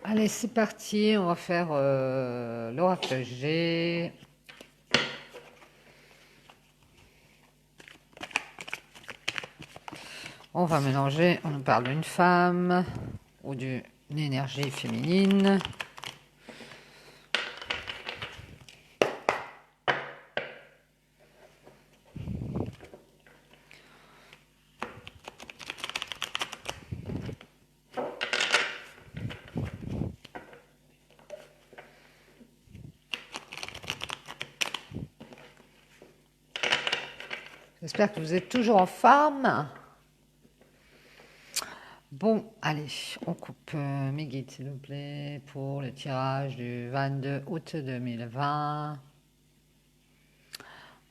Allez, c'est parti, on va faire l'oracle G. On va mélanger, on nous parle d'une femme ou d'une énergie féminine. J'espère que vous êtes toujours en forme. Bon, allez, on coupe mes guides, s'il vous plaît, pour le tirage du 22 août 2020.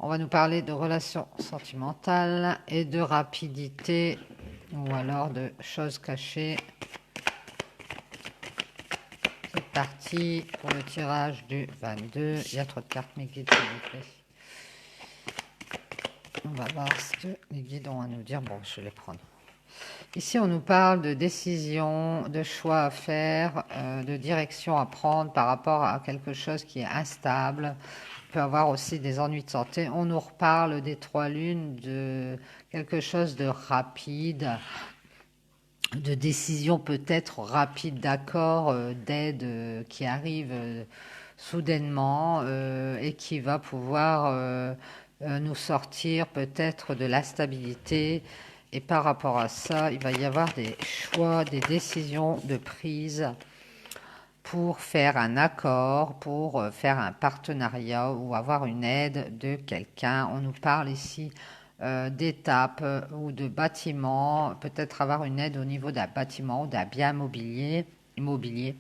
On va nous parler de relations sentimentales et de rapidité, ou alors de choses cachées. C'est parti pour le tirage du 22. Il y a trop de cartes, mes guides, s'il vous plaît. On va voir ce que les guides ont à nous dire. Bon, je vais les prendre. Ici, on nous parle de décision, de choix à faire, de direction à prendre par rapport à quelque chose qui est instable. On peut avoir aussi des ennuis de santé. On nous reparle des trois lunes, de quelque chose de rapide, de décision peut-être rapide, d'accord, d'aide qui arrive soudainement et qui va pouvoir nous sortir peut-être de la stabilité. Et par rapport à ça, il va y avoir des choix, des décisions de prise pour faire un accord, pour faire un partenariat ou avoir une aide de quelqu'un. On nous parle ici d'étapes ou de bâtiments, peut-être avoir une aide au niveau d'un bâtiment ou d'un bien immobilier.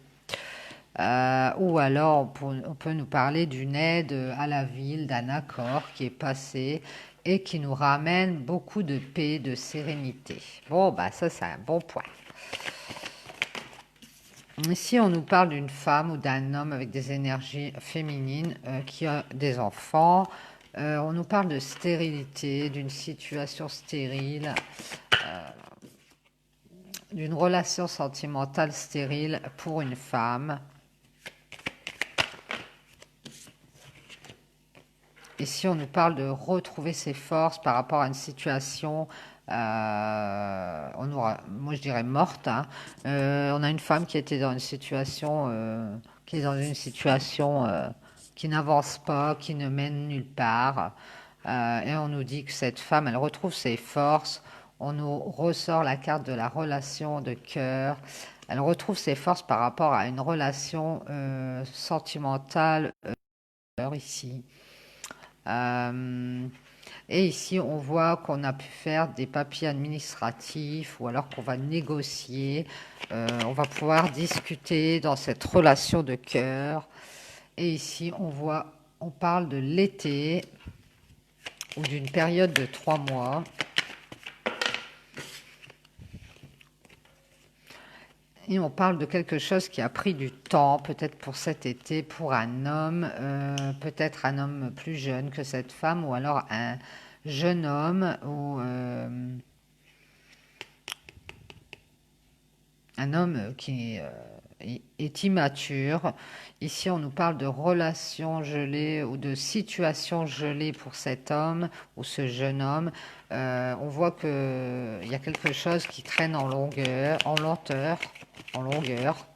Ou alors on peut nous parler d'une aide à la ville, d'un accord qui est passé et qui nous ramène beaucoup de paix, de sérénité. Bon, bah ça c'est un bon point. Ici, on nous parle d'une femme ou d'un homme avec des énergies féminines qui a des enfants. On nous parle de stérilité, d'une situation stérile, d'une relation sentimentale stérile pour une femme. Ici, on nous parle de retrouver ses forces par rapport à une situation, moi je dirais morte. Hein. On a une femme qui était dans une situation, qui est dans une situation qui n'avance pas, qui ne mène nulle part. Et on nous dit que cette femme, elle retrouve ses forces. On nous ressort la carte de la relation de cœur. Elle retrouve ses forces par rapport à une relation sentimentale ici. Et ici, on voit qu'on a pu faire des papiers administratifs ou alors qu'on va négocier. On va pouvoir discuter dans cette relation de cœur. Et ici, on parle de l'été ou d'une période de 3 mois. Et on parle de quelque chose qui a pris du temps, peut-être pour cet été, pour un homme, peut-être un homme plus jeune que cette femme, ou alors un jeune homme, ou un homme qui est immature. Ici, on nous parle de relations gelées ou de situations gelées pour cet homme ou ce jeune homme. On voit qu'il y a quelque chose qui traîne en longueur, en lenteur, en longueur.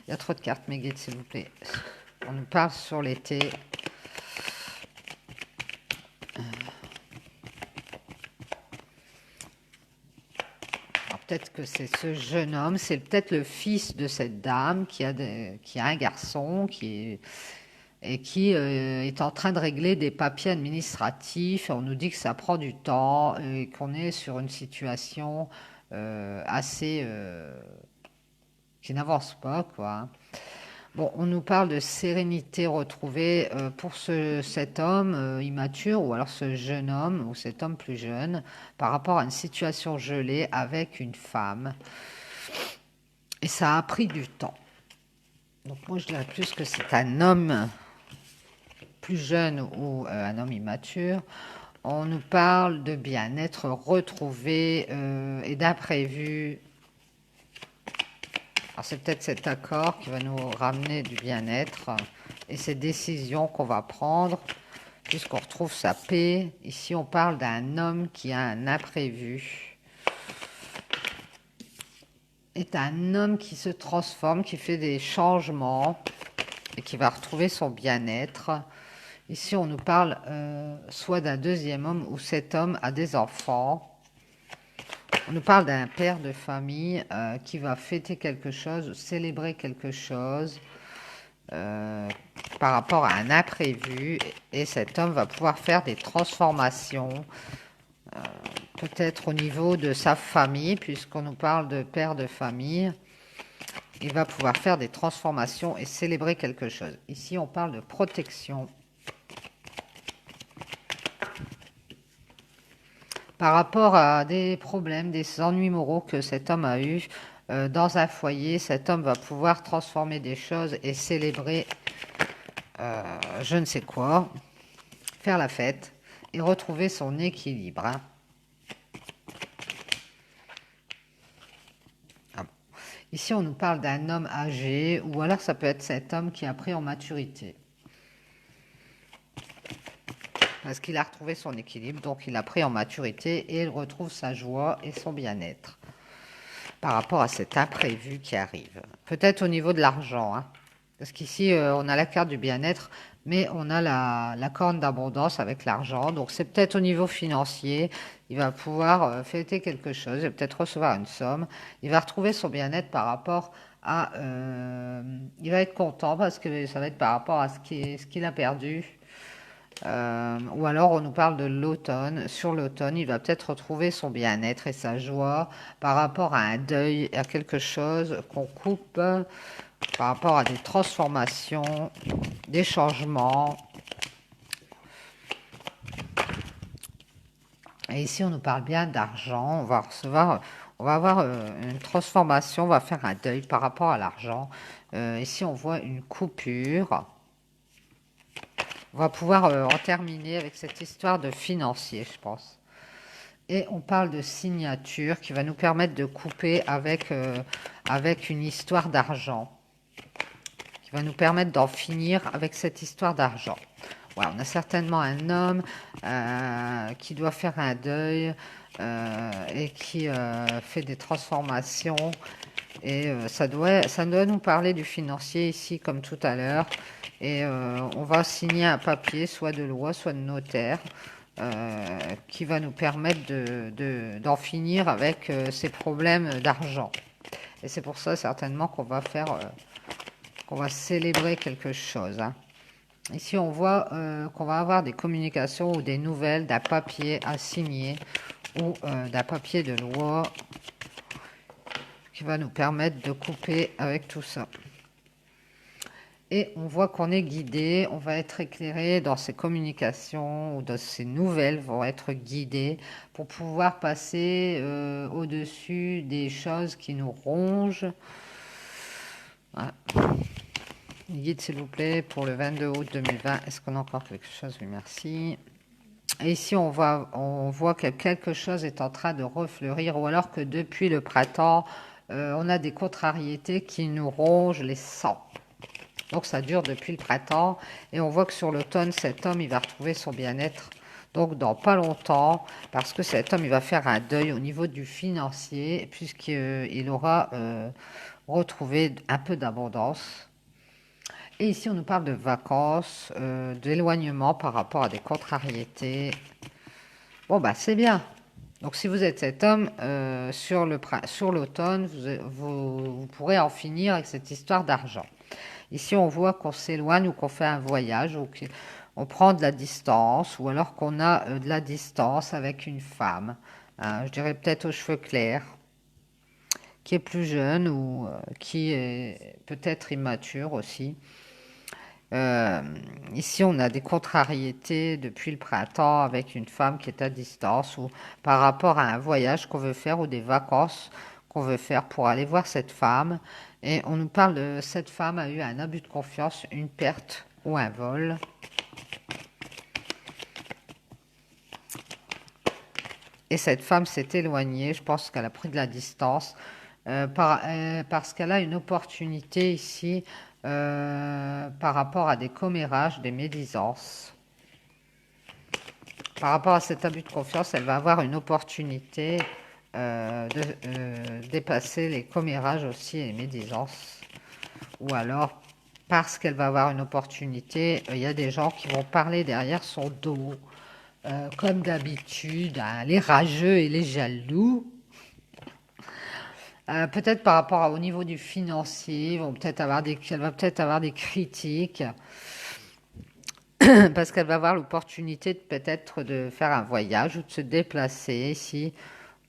Il y a trop de cartes, mes guides, s'il vous plaît. On nous parle sur l'été. Peut-être que c'est ce jeune homme, c'est peut-être le fils de cette dame qui a un garçon et qui est en train de régler des papiers administratifs. On nous dit que ça prend du temps et qu'on est sur une situation assez qui n'avance pas, quoi. Bon, on nous parle de sérénité retrouvée pour cet homme immature ou alors ce jeune homme ou cet homme plus jeune par rapport à une situation gelée avec une femme. Et ça a pris du temps. Donc moi je dirais plus que c'est un homme plus jeune ou un homme immature. On nous parle de bien-être retrouvé et d'imprévu Alors c'est peut-être cet accord qui va nous ramener du bien-être et ces décisions qu'on va prendre puisqu'on retrouve sa paix. Ici on parle d'un homme qui a un imprévu. Est un homme qui se transforme, qui fait des changements et qui va retrouver son bien-être. Ici on nous parle soit d'un deuxième homme ou cet homme a des enfants. On nous parle d'un père de famille qui va fêter quelque chose, célébrer quelque chose par rapport à un imprévu. Et cet homme va pouvoir faire des transformations, peut-être au niveau de sa famille, puisqu'on nous parle de père de famille. Il va pouvoir faire des transformations et célébrer quelque chose. Ici, on parle de protection. Par rapport à des problèmes, des ennuis moraux que cet homme a eu dans un foyer, cet homme va pouvoir transformer des choses et célébrer je ne sais quoi, faire la fête et retrouver son équilibre. Hein. Ah bon. Ici, on nous parle d'un homme âgé ou alors ça peut être cet homme qui a pris en maturité. Parce qu'il a retrouvé son équilibre, donc il a pris en maturité et il retrouve sa joie et son bien-être par rapport à cet imprévu qui arrive. Peut-être au niveau de l'argent, hein, parce qu'ici on a la carte du bien-être, mais on a la corne d'abondance avec l'argent, donc c'est peut-être au niveau financier, il va pouvoir fêter quelque chose, il va peut-être recevoir une somme, il va retrouver son bien-être par rapport à... il va être content parce que ça va être par rapport à ce qu'il a perdu. Ou alors on nous parle de l'automne. Sur l'automne, il va peut-être retrouver son bien-être et sa joie par rapport à un deuil, à quelque chose qu'on coupe, par rapport à des transformations, des changements. Et ici, on nous parle bien d'argent. On va recevoir, on va avoir une transformation, on va faire un deuil par rapport à l'argent. Ici, on voit une coupure. On va pouvoir en terminer avec cette histoire de financier, je pense. Et on parle de signature qui va nous permettre de couper avec une histoire d'argent. Qui va nous permettre d'en finir avec cette histoire d'argent. Ouais, on a certainement un homme qui doit faire un deuil et qui fait des transformations. Et ça doit nous parler du financier ici, comme tout à l'heure. Et on va signer un papier, soit de loi, soit de notaire, qui va nous permettre d'en finir avec ces problèmes d'argent. Et c'est pour ça certainement qu'on va faire, qu'on va célébrer quelque chose. Hein. Ici, on voit qu'on va avoir des communications ou des nouvelles d'un papier à signer ou d'un papier de loi qui va nous permettre de couper avec tout ça. Et on voit qu'on est guidé, on va être éclairé dans ces communications ou dans ces nouvelles, vont être guidés pour pouvoir passer au-dessus des choses qui nous rongent. Voilà. Guide s'il vous plaît pour le 22 août 2020. Est-ce qu'on a encore quelque chose? Oui, merci. Et ici, on voit que quelque chose est en train de refleurir ou alors que depuis le printemps, on a des contrariétés qui nous rongent les sangs. Donc ça dure depuis le printemps et on voit que sur l'automne, cet homme, il va retrouver son bien-être. Donc dans pas longtemps, parce que cet homme, il va faire un deuil au niveau du financier puisqu'il aura retrouvé un peu d'abondance. Et ici, on nous parle de vacances, d'éloignement par rapport à des contrariétés. Bon, bah c'est bien. Donc si vous êtes cet homme, sur l'automne, vous pourrez en finir avec cette histoire d'argent. Ici, on voit qu'on s'éloigne ou qu'on fait un voyage, ou qu'on prend de la distance, ou alors qu'on a de la distance avec une femme. Hein, je dirais peut-être aux cheveux clairs, qui est plus jeune ou qui est peut-être immature aussi. Ici, on a des contrariétés depuis le printemps avec une femme qui est à distance ou par rapport à un voyage qu'on veut faire ou des vacances qu'on veut faire pour aller voir cette femme. Et on nous parle de cette femme a eu un abus de confiance, une perte ou un vol. Et cette femme s'est éloignée, je pense qu'elle a pris de la distance. parce qu'elle a une opportunité ici par rapport à des commérages, des médisances. Par rapport à cet abus de confiance, elle va avoir une opportunité de dépasser les commérages aussi et les médisances. Ou alors, parce qu'elle va avoir une opportunité, il y a des gens qui vont parler derrière son dos, comme d'habitude, hein, les rageux et les jaloux. Peut-être par rapport au niveau du financier, elle va peut-être avoir des critiques, parce qu'elle va avoir l'opportunité de peut-être de faire un voyage ou de se déplacer ici,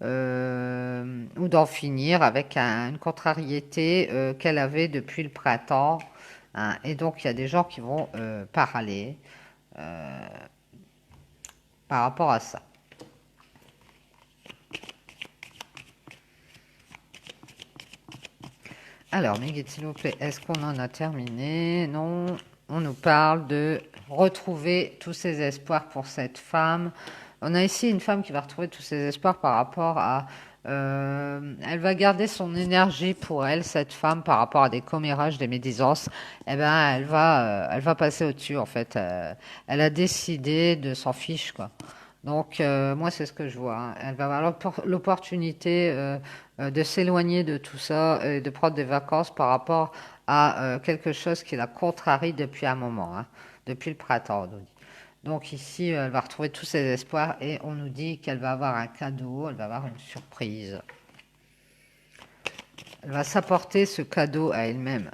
ou d'en finir avec une contrariété qu'elle avait depuis le printemps, hein. Et donc, il y a des gens qui vont parler par rapport à ça. Alors, mes guides, s'il vous plaît, est-ce qu'on en a terminé? Non. On nous parle de retrouver tous ses espoirs pour cette femme. On a ici une femme qui va retrouver tous ses espoirs par rapport à... elle va garder son énergie pour elle, cette femme, par rapport à des commérages, des médisances. Eh ben, elle va passer au-dessus, en fait. Elle a décidé de s'en fiche, quoi. Donc, moi, c'est ce que je vois, hein. Elle va avoir l'opportunité de s'éloigner de tout ça et de prendre des vacances par rapport à quelque chose qui la contrarie depuis un moment, hein, depuis le printemps, on nous dit. Donc ici, elle va retrouver tous ses espoirs et on nous dit qu'elle va avoir un cadeau, elle va avoir une surprise. Elle va s'apporter ce cadeau à elle-même.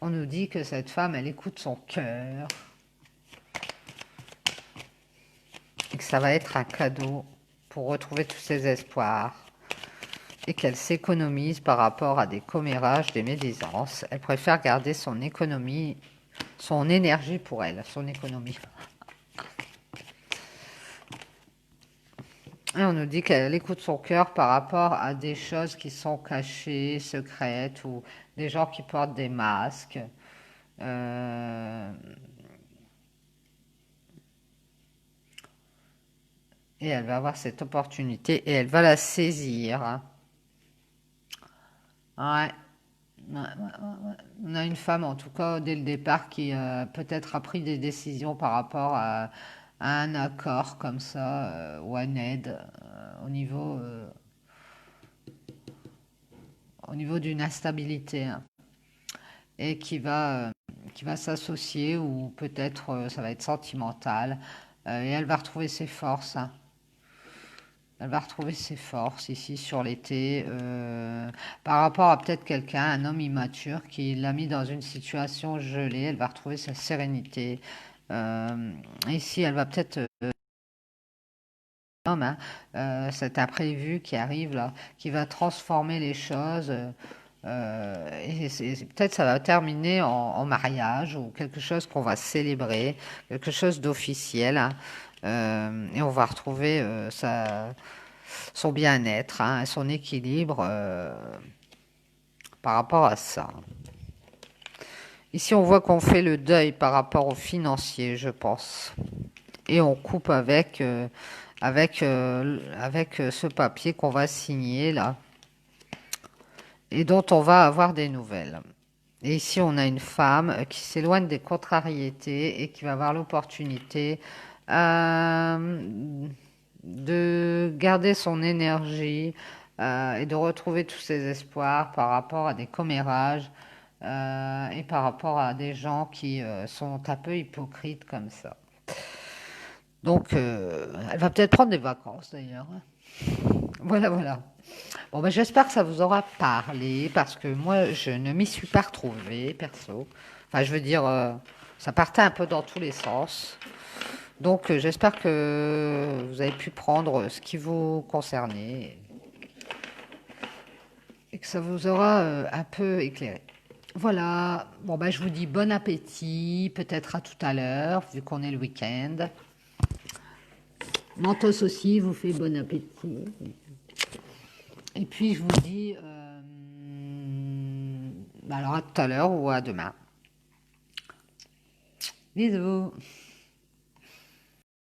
On nous dit que cette femme, elle écoute son cœur et que ça va être un cadeau pour retrouver tous ses espoirs et qu'elle s'économise par rapport à des commérages, des médisances. Elle préfère garder son économie, son énergie pour elle, son économie. Et on nous dit qu'elle écoute son cœur par rapport à des choses qui sont cachées, secrètes, ou des gens qui portent des masques. Euh, et elle va avoir cette opportunité et elle va la saisir, hein. Ouais. On a une femme, en tout cas, dès le départ, qui peut-être a pris des décisions par rapport à un accord comme ça, ou à une aide au niveau d'une instabilité, hein, et qui va s'associer, ou peut-être ça va être sentimental, et elle va retrouver ses forces, hein. Elle va retrouver ses forces ici sur l'été, par rapport à peut-être quelqu'un, un homme immature qui l'a mis dans une situation gelée. Elle va retrouver sa sérénité. Ici, elle va peut-être homme, hein, cet imprévu qui arrive là, qui va transformer les choses. Et peut-être ça va terminer en mariage ou quelque chose qu'on va célébrer, quelque chose d'officiel, hein. Et on va retrouver son bien-être, hein, son équilibre par rapport à ça. Ici, on voit qu'on fait le deuil par rapport au financier, je pense. Et on coupe avec ce papier qu'on va signer là, et dont on va avoir des nouvelles. Et ici, on a une femme qui s'éloigne des contrariétés et qui va avoir l'opportunité de garder son énergie et de retrouver tous ses espoirs par rapport à des commérages et par rapport à des gens qui sont un peu hypocrites comme ça. Donc, elle va peut-être prendre des vacances d'ailleurs, hein. Voilà, voilà. Bon, ben, j'espère que ça vous aura parlé parce que moi, je ne m'y suis pas retrouvée, perso. Enfin, je veux dire, ça partait un peu dans tous les sens. Donc, j'espère que vous avez pu prendre ce qui vous concernait et que ça vous aura un peu éclairé. Voilà. Bon, ben, je vous dis bon appétit, peut-être à tout à l'heure, vu qu'on est le week-end. Mentos aussi vous fait bon appétit. Et puis, je vous dis, alors à tout à l'heure ou à demain. Bisous.